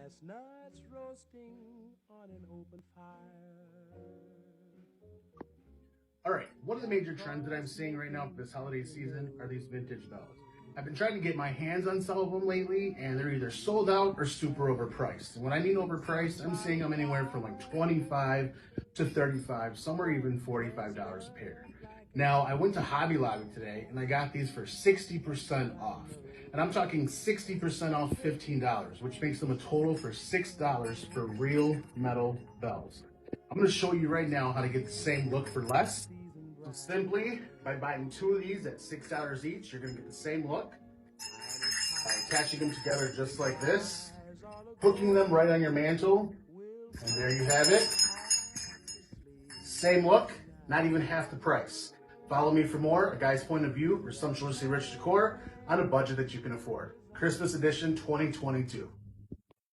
chestnuts roasting on an open fire. All right, one of the major trends that I'm seeing right now this holiday season are these vintage bells. I've been trying to get my hands on some of them lately, and they're either sold out or super overpriced. And when I mean overpriced, I'm seeing them anywhere from like 25 to 35, some are even $45 a pair. Now, I went to Hobby Lobby today, and I got these for 60% off. And I'm talking 60% off $15, which makes them a total for $6 for real metal bells. I'm gonna show you right now how to get the same look for less. So simply, by buying two of these at $6 each, you're gonna get the same look. By attaching them together just like this, hooking them right on your mantle, and there you have it. Same look, not even half the price. Follow me for more, A Guy's Point of View for sumptuously rich decor on a budget that you can afford. Christmas edition 2022.